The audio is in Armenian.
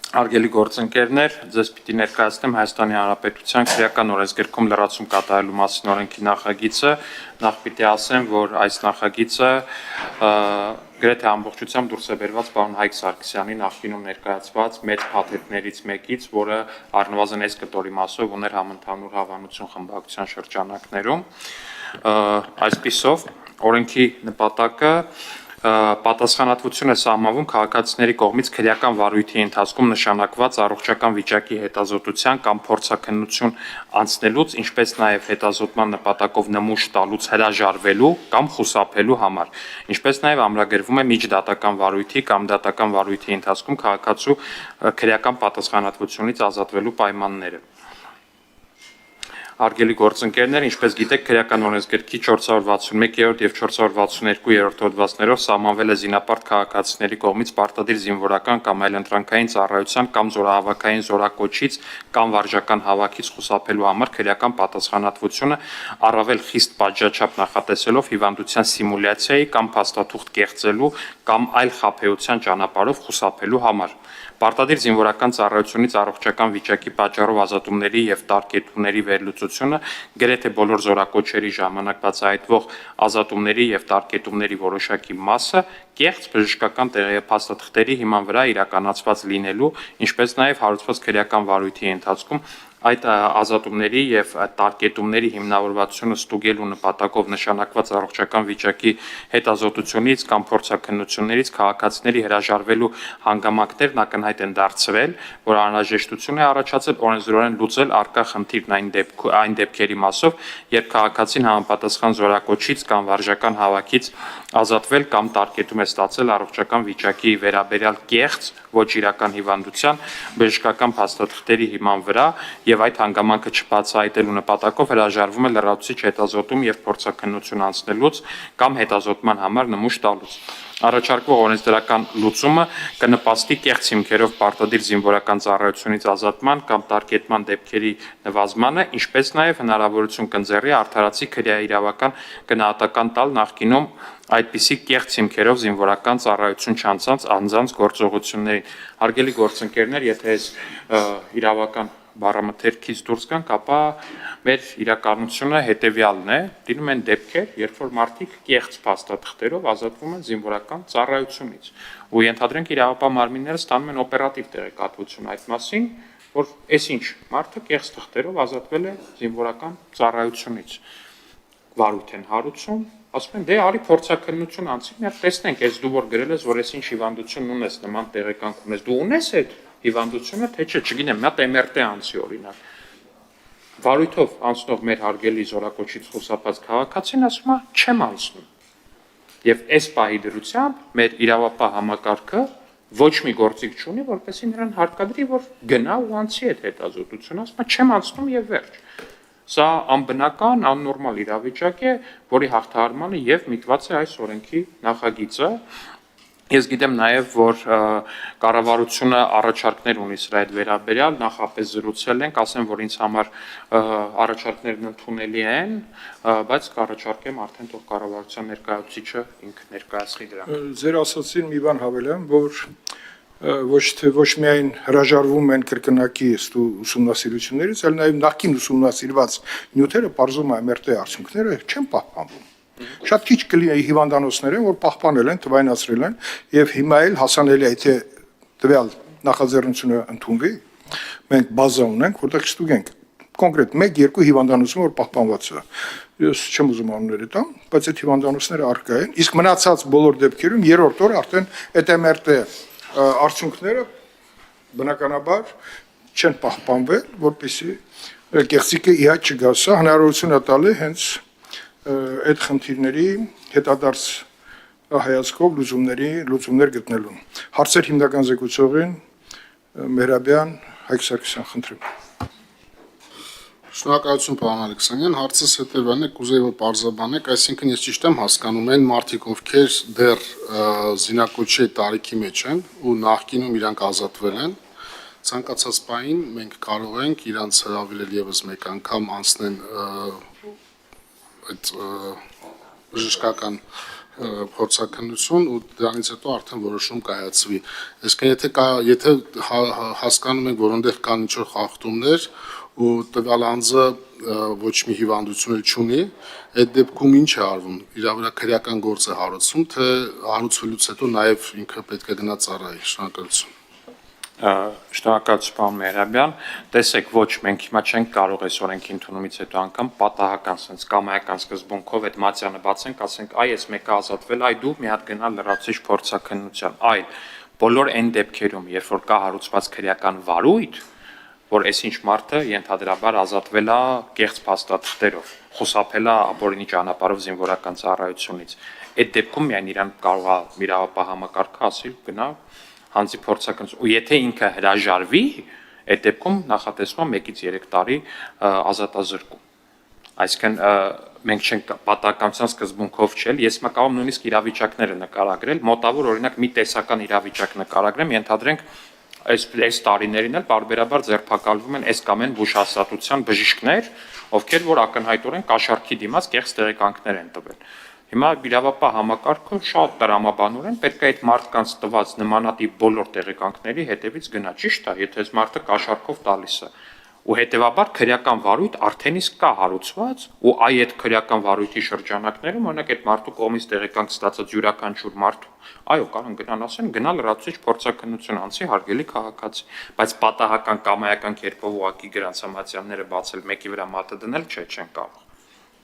Արգելի գործընկերներ, ձեզ պիտի ներկայացնեմ Հայաստանի Հանրապետության քրեական օրենսգրքում լրացում կատարելու մասին օրենքի նախագիծը։ Նախ պիտի ասեմ, որ այս նախագիծը գրեթե ամբողջությամբ դուրս է բերված պարոն Հայկ Սարգսյանի նախկինում ներկայացված մեծ փաթեթներից մեկից, որը առնվազն այս կտորի մասով ուներ համընդհանուր հավանություն խմբակցության շրջանակներում։ Այսպիսով, օրենքի նպատակը պատասխանատվություն է սահմանվում քաղաքացիների կողմից քրեական վարույթի ընթացքում նշանակված առողջական վիճակի հետազոտության կամ փորձաքննություն անցնելուց, ինչպես նաև հետազոտման նպատակով նմուշ տալուց հրաժարվելու կամ խուսափելու համար, ինչպես նաև ամրագրվում է միջդատական վարույթի կամ դատական վարույթի ընթացքում քաղաքացու քրեական պատասխանատվությունից ազատվելու պայմանները։ Արգելի գործընկերներ, ինչպես գիտեք, քրեական օրենսգրքի 461-րդ եւ 462-րդ հոդվածներով սահմանվել է զինապարտ քաղաքացիների կողմից պարտադիր զինվորական կամ այլընտրանքային ծառայության կամ զորահավաքային զորակոչից կամ վարժական հավաքից խուսափելու համար քրեական պատասխանատվությունը առավել խիստ պատժաչափ նախատեսելով հիվանդության սիմուլյացիայի կամ փաստաթուղթ կեղծելու կամ այլ խաբեության ճանապարհով խուսափելու համար։ Պարտադիր զինվորական ծառայությունից առողջական վիճակի պատճառով ազատումների եւ տարկետումների վերլուծությունը գրեթե բոլոր զորակոչերի ժամանակ բացահայտվող ազատումների եւ տարկետումների որոշակի մասը կեղծ բժշկական փաստաթղթերի հիման վրա իրականացված լինելու, ինչպես նաեւ հարուցված քրեական վարույթի ընթացքում այդ ազատումների եւ տարկետումների հիմնավորվածությունը ստուգելու նպատակով նշանակված առողջական վիճակի հետազոտությունից կամ փորձաքննություններից քաղաքացիների հրաժարվելու հանգամանքներն ակնհայտ են դարձվել, որ անհրաժեշտություն է առաջացել օրենսդրորեն լուծել առկա խնդիրն այն դեպքերի մասով, երբ քաղաքացին համապատասխան զորակոչից կամ վարժական հավաքից ազատվել կամ տարկետում է ստացել առողջական վիճակի վերաբերյալ կեղծ ոչ իրական հիվանդության բժշկական փաստաթղթերի հիման վրա եւ այդ հանգամանքը չբացահայտելու նպատակով հրաժարվում է լրացուցիչ հետազոտում եւ փորձաքննություն անցնելուց կամ հետազոտման համար նմուշ տալուց։ Առաջարկվող օրենսդրական լուծումը կնպաստի կեղծ հիմքերով պարտադիր զինվորական ծառայությունից ազատման կամ տարկետման դեպքերի նվազմանը, ինչպես նաև հնարավորություն կընձեռի արդարացի քրեաիրավական գնահատական տալ նախկինում այդպիսի կեղծ հիմքերով զինվորական ծառայություն չանցած անձանց գործողություններին։ Հարգելի գործընկերներ, եթե այս իրավական բառամթերքից դուրս գանք, ապա մեր իրականությունը հետևյալն է, դինում են դեպքեր, երբ որ մարդիկ կեղծ փաստաթղթերով ազատվում են զինվորական ծառայությունից։ Ու ենթադրենք իրավապահ մարմինները ստանում են օպերատիվ տեղեկատվություն այդ մասին, որ այսինչ մարդը կեղծ թղթերով ազատվել է զինվորական ծառայությունից։ Վարույթ են հարուցում, ասում են, դե արի փորձաքննություն անցի, մի հատ տեսնենք, այս դու որ գրել ես, որ այսինչ հիվանդություն ունես, նման տեղեկանք ունես, դու ունես այդ հիվանդությունը, թե չէ, չգիտեմ, մի հատ MRT անցի օրինակ։ Վարույթով անցնող մեր հարգելի զորակոչից խուսափած քաղաքացին ասում է, չեմ անցնում։ Եվ այս պահի դրությամբ մեր իրավապահ համակարգը ոչ մի գործիք չունի, որպեսզի նրան հարկադրի, որ գնա ու անցի այդ հետազոտությունը, ասում է, չեմ անցնում եւ վերջ։ Սա անբնական, աննորմալ իրավիճակ է, որի հաղթահարմանը եւ միտված է այս օրենքի նախագիծը։ Ես գիտեմ նաև, որ կառավարությունը առաջարկներ ունի սրա հետ վերաբերյալ, նախապես զրուցել ենք, ասեմ, որ ինձ համար առաջարկներն ընդունելի են, բայց կառաջարկեմ արդեն թող կառավարության ներկայացուցիչը ինքը ներկայացնի դրանք։ Ձեր ասացին մի բան հավելեմ, որ ոչ միայն հրաժարվում են կրկնակի ուսումնասիրություններից, այլ նաև նախկին ուսումնասիրված նյութերը պարզում է MRT արդյունքները չեն պահպանվում։ Շատ քիչ հիվանդանոցներ են, որ պահպանել են, թվայնացրել են եւ հիմա էլ հասանելի է, թե տվյալ նախաձեռնությունը ընդունվի, մենք բազա ունենք, որտեղ ստուգենք կոնկրետ 1-2 հիվանդանոցում, որ պահպանված է։ Ես չեմ ուզում անունները տամ, բայց այդ հիվանդանոցները առկա են, իսկ մնացած բոլոր դեպքերում երրորդ օրը արդեն այդ MRT արդյունքները բնականաբար չեն պահպանվել, որպեսզի կեղծիկը իհաց չգա, սա հնարավորություն է տալի հենց այդ խնդիրների հետադարձ հայացքով լուծումներ գտնելու։ Հարցեր հիմնական զեկուցողին Մեհրաբյան Հայկ Սարգսյան, խնդրեմ։ Շնորհակալություն, պարոն Ալեքսանյան, հարցս հետևյալն է, կուզեի որ պարզաբանեք, այսինքն ես ճիշտ եմ հասկանում, այն մարդիկ, ովքեր դեռ զինակոչի տարիքի մեջ են ու նախկինում իրանք ազատվել են, ցանկացած պահին մենք կարող ենք իրանց հրավիրել եւս մեկ անգամ անցնեն այդ բժշկական փորձաքննություն ու դրանից հետո արդեն որոշում կայացվի։ Այսինքն եթե հասկանում ենք, որ այնտեղ կան ինչ-որ խախտումներ ու տվյալ անձը ոչ մի հիվանդություն չունի, այդ դեպքում ինչ է արվում։ Իր վրա քրեական գործ է հարուցվում, թե հարուցվելուց հետո նաև ինքը պետք է գնա ծառայի։ Շնորհակալություն։ Շնորհակալություն, պարոն Մեհրաբյան։ Տեսեք, ոչ, մենք հիմա չենք կարող այս օրենքի ընդունումից հետո անգամ պատահական sense կամայական սկզբունքով այդ մատյանը բացենք, ասենք, այ այս մեկը ազատվել, այ դու մի հատ գնա լրացուցիչ փորձաքննության։ Այլ բոլոր այն դեպքերում, երբ որ կա հարուցված քրեական վարույթ, որ այսինչ մարդը ենթադրաբար ազատվել է կեղծ փաստաթղթերով, խուսափել է ապօրինի ճանապարհով զինվորական ծառայությունից, այդ դեպքում միայն իրան կարող է իրավապահ համակարգը ասել գնա հանձի փորձաքննություն, ու եթե ինքը հրաժարվի, այդ դեպքում նախատեսվում է 1-ից 3 տարի ազատազրկում։ Այսինքն մենք չենք պատահականության սկզբունքով չել, ես կարող եմ նույնիսկ իրավիճակները նկարագրել, մոտավոր օրինակ մի տեսական իրավիճակ նկարագրեմ, ենթադրենք այս տարիներին էլ բարբերաբար ձերբակալվում են այս կամ այն բուժհաստատության բժիշկներ, ովքեր որ ակնհայտորեն կաշառքի դիմաց կեղծ տեղեկանքներ են տվել։ Հիմա իրավապահ համակարգը շատ տրամաբանորեն պետք է այդ մարդկանց տված նմանատիպ բոլոր տեղեկանքների հետևից գնա, ճիշտ է, եթե այս մարդը կաշառքով տալիս է։ Ու հետևաբար քրեական վարույթ արդեն իսկ կա հարուցված, ու այդ քրեական վարույթի շրջանակներում օրինակ այդ մարդու կողմից տեղեկանք ստացած յուրաքանչյուր մարդու, այո, կարող գնան ասեն, գնա լրացուցիչ փորձաքննություն անցի հարգելի քաղաքացի, բայց պատահական կամայական կերպով ուղղակի գրանցամատյանները բացել մեկի վրա մատը դնել չեն կարող։